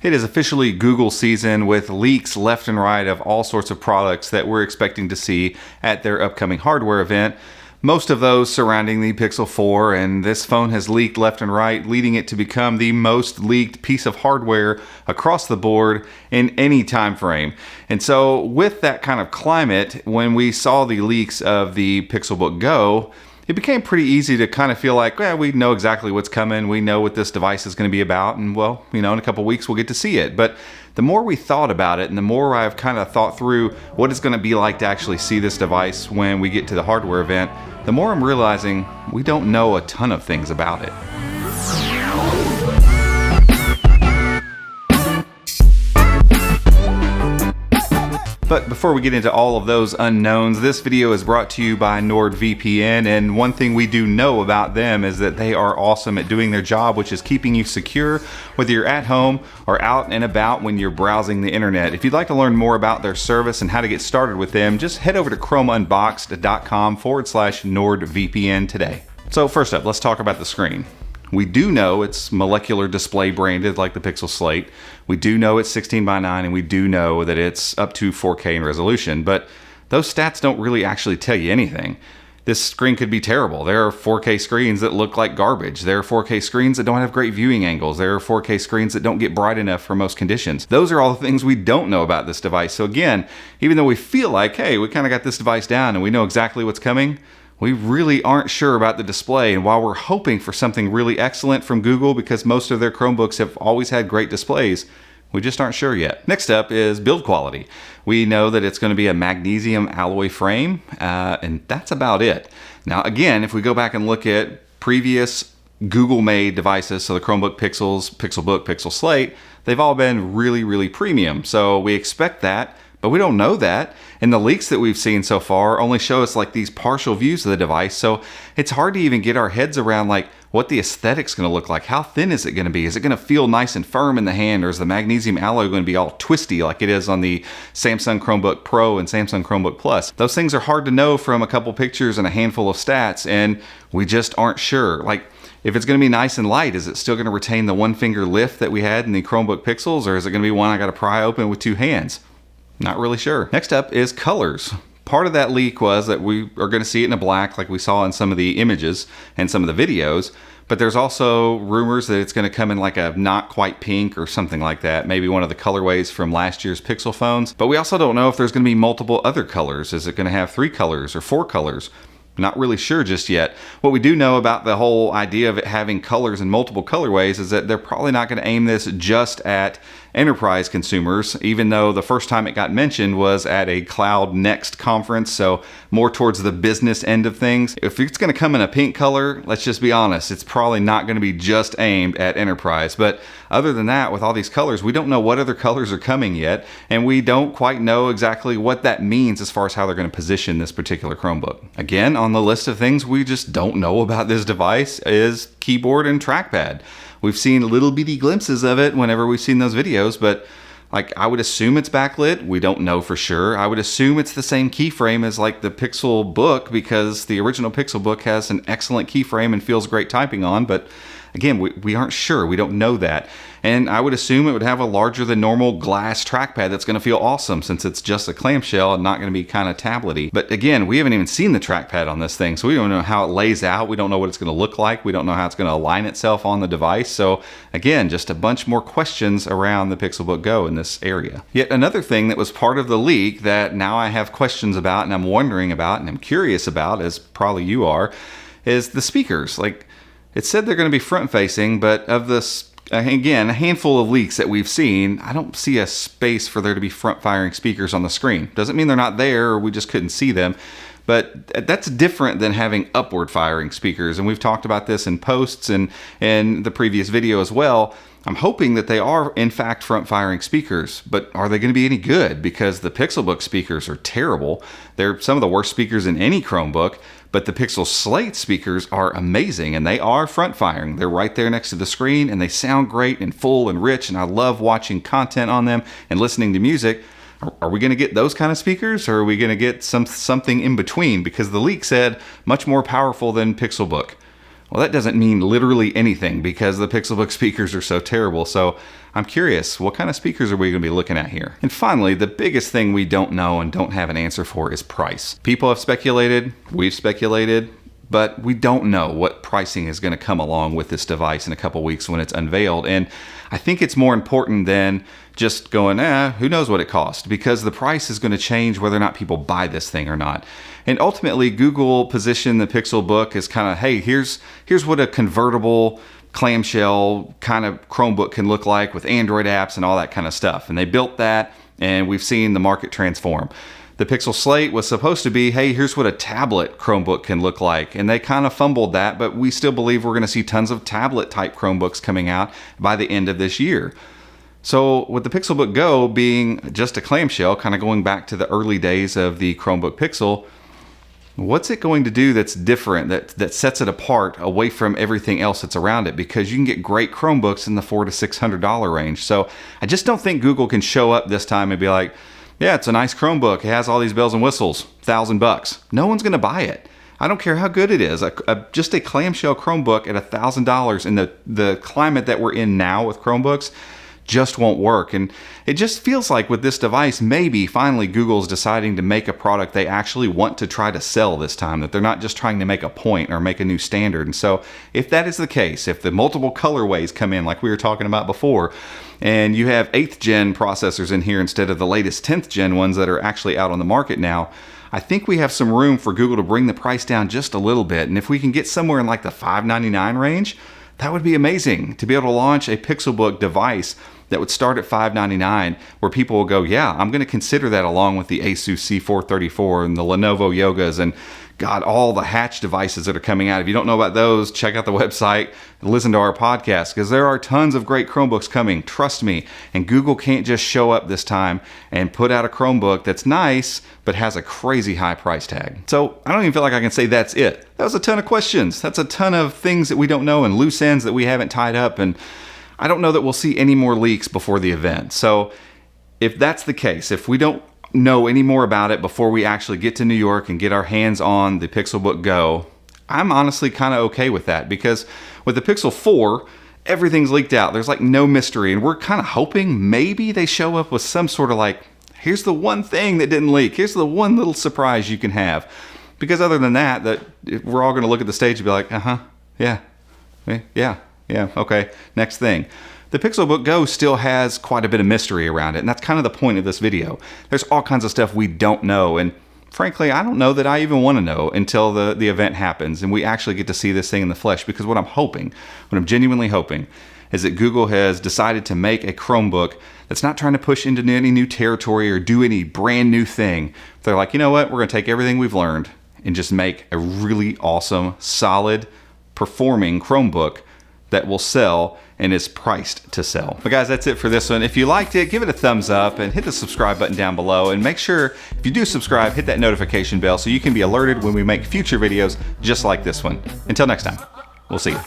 It is officially Google season with leaks left and right of all sorts of products that we're expecting to see at their upcoming hardware event. Most of those surrounding the Pixel 4, and this phone has leaked left and right, leading it to become the most leaked piece of hardware across the board in any time frame. And so with that kind of climate, when we saw the leaks of the Pixelbook Go, it became pretty easy to kind of feel like, well, we know exactly what's coming. We know what this device is going to be about. And well, in a couple weeks, we'll get to see it. But the more we thought about it and the more I've kind of thought through what it's going to be like to actually see this device when we get to the hardware event, the more I'm realizing we don't know a ton of things about it. But before we get into all of those unknowns, this video is brought to you by NordVPN, and one thing we do know about them is that they are awesome at doing their job, which is keeping you secure, whether you're at home or out and about when you're browsing the internet. If you'd like to learn more about their service and how to get started with them, just head over to chromeunboxed.com/NordVPN today. So first up, let's talk about the screen. We do know it's molecular display branded like the Pixel Slate. We do know it's 16:9, and we do know that it's up to 4K in resolution, but those stats don't really actually tell you anything. This screen could be terrible. There are 4K screens that look like garbage. There are 4K screens that don't have great viewing angles. There are 4K screens that don't get bright enough for most conditions. Those are all the things we don't know about this device. So again, even though we feel like, hey, we kind of got this device down and we know exactly what's coming, we really aren't sure about the display. And while we're hoping for something really excellent from Google because most of their Chromebooks have always had great displays, we just aren't sure yet. Next up is build quality. We know that it's going to be a magnesium alloy frame, and that's about it. Now again, if we go back and look at previous Google-made devices, so the Chromebook Pixels, Pixelbook, Pixel Slate, they've all been really, really premium. So we expect that, but we don't know that. And the leaks that we've seen so far only show us like these partial views of the device. So it's hard to even get our heads around like what the aesthetic's going to look like. How thin is it going to be? Is it going to feel nice and firm in the hand, or is the magnesium alloy going to be all twisty like it is on the Samsung Chromebook Pro and Samsung Chromebook Plus? Those things are hard to know from a couple pictures and a handful of stats, and we just aren't sure. Like, if it's going to be nice and light, is it still going to retain the one finger lift that we had in the Chromebook Pixels, or is it going to be one I got to pry open with two hands? Not really sure. Next up is colors. Part of that leak was that we are going to see it in a black like we saw in some of the images and some of the videos, but there's also rumors that it's going to come in like a not quite pink or something like that, maybe one of the colorways from last year's Pixel phones. But we also don't know if there's going to be multiple other colors. Is it going to have 3 colors or 4 colors? Not really sure just yet. What we do know about the whole idea of it having colors in multiple colorways is that they're probably not going to aim this just at enterprise consumers, even though the first time it got mentioned was at a Cloud Next conference, so more towards the business end of things. If it's going to come in a pink color, let's just be honest, it's probably not going to be just aimed at enterprise. But other than that, with all these colors, we don't know what other colors are coming yet, and we don't quite know exactly what that means as far as how they're going to position this particular Chromebook. Again, on the list of things we just don't know about this device is keyboard and trackpad. We've seen little bitty glimpses of it whenever we've seen those videos, but like I would assume it's backlit. We don't know for sure. I would assume it's the same keyframe as like the Pixelbook because the original Pixelbook has an excellent keyframe and feels great typing on, but again, we aren't sure. We don't know that. And I would assume it would have a larger than normal glass trackpad that's going to feel awesome since it's just a clamshell and not going to be kind of tablety. But again, we haven't even seen the trackpad on this thing, so we don't know how it lays out. We don't know what it's going to look like. We don't know how it's going to align itself on the device. So again, just a bunch more questions around the Pixelbook Go in this area. Yet another thing that was part of the leak that now I have questions about and I'm wondering about and I'm curious about, as probably you are, is the speakers. Like, it said they're going to be front-facing, but of this, again, a handful of leaks that we've seen, I don't see a space for there to be front-firing speakers on the screen. Doesn't mean they're not there or we just couldn't see them, but that's different than having upward-firing speakers. And we've talked about this in posts and in the previous video as well. I'm hoping that they are, in fact, front-firing speakers, but are they going to be any good? Because the Pixelbook speakers are terrible. They're some of the worst speakers in any Chromebook, but the Pixel Slate speakers are amazing, and they are front-firing. They're right there next to the screen, and they sound great and full and rich, and I love watching content on them and listening to music. Are we going to get those kind of speakers, or are we going to get something in between? Because the leak said much more powerful than Pixelbook. Well, that doesn't mean literally anything because the Pixelbook speakers are so terrible. So I'm curious, what kind of speakers are we going to be looking at here? And finally, the biggest thing we don't know and don't have an answer for is price. People have speculated, we've speculated, but we don't know what pricing is going to come along with this device in a couple weeks when it's unveiled. And I think it's more important than just going, who knows what it costs, because the price is going to change whether or not people buy this thing or not. And ultimately, Google positioned the Pixelbook as kind of, hey, here's what a convertible clamshell kind of Chromebook can look like with Android apps and all that kind of stuff. And they built that, and we've seen the market transform. The Pixel Slate was supposed to be, hey, here's what a tablet Chromebook can look like. And they kind of fumbled that, but we still believe we're going to see tons of tablet type Chromebooks coming out by the end of this year. So with the Pixelbook Go being just a clamshell, kind of going back to the early days of the Chromebook Pixel, what's it going to do that's different, that sets it apart away from everything else that's around it? Because you can get great Chromebooks in the $400 to $600 range. So I just don't think Google can show up this time and be like, yeah, it's a nice Chromebook. It has all these bells and whistles, $1,000. No one's going to buy it. I don't care how good it is. Just a clamshell Chromebook at $1,000 in the climate that we're in now with Chromebooks just won't work. And it just feels like with this device, maybe finally Google's deciding to make a product they actually want to try to sell this time, that they're not just trying to make a point or make a new standard. And so if that is the case, if the multiple colorways come in like we were talking about before, and you have 8th gen processors in here instead of the latest 10th gen ones that are actually out on the market now, I think we have some room for Google to bring the price down just a little bit. And if we can get somewhere in like the $599 range, that would be amazing to be able to launch a Pixelbook device that would start at $599, where people will go, yeah, I'm going to consider that along with the Asus C434 and the Lenovo Yogas and God, all the Hatch devices that are coming out. If you don't know about those, check out the website and listen to our podcast, because there are tons of great Chromebooks coming. Trust me. And Google can't just show up this time and put out a Chromebook that's nice, but has a crazy high price tag. So I don't even feel like I can say that's it. That was a ton of questions. That's a ton of things that we don't know and loose ends that we haven't tied up. And I don't know that we'll see any more leaks before the event. So if that's the case, if we don't know any more about it before we actually get to New York and get our hands on the Pixelbook Go, I'm honestly kind of okay with that, because with the Pixel 4, everything's leaked out. There's like no mystery, and we're kind of hoping maybe they show up with some sort of like, here's the one thing that didn't leak. Here's the one little surprise you can have. Because other than that we're all going to look at the stage and be like, yeah, okay, next thing. The Pixelbook Go still has quite a bit of mystery around it, and that's kind of the point of this video. There's all kinds of stuff we don't know, and frankly, I don't know that I even want to know until the event happens and we actually get to see this thing in the flesh. Because what I'm genuinely hoping, is that Google has decided to make a Chromebook that's not trying to push into any new territory or do any brand new thing. They're like, you know what, we're going to take everything we've learned and just make a really awesome, solid, performing Chromebook that will sell and is priced to sell. But guys, that's it for this one. If you liked it, give it a thumbs up and hit the subscribe button down below. And make sure, if you do subscribe, hit that notification bell so you can be alerted when we make future videos just like this one. Until next time, we'll see you.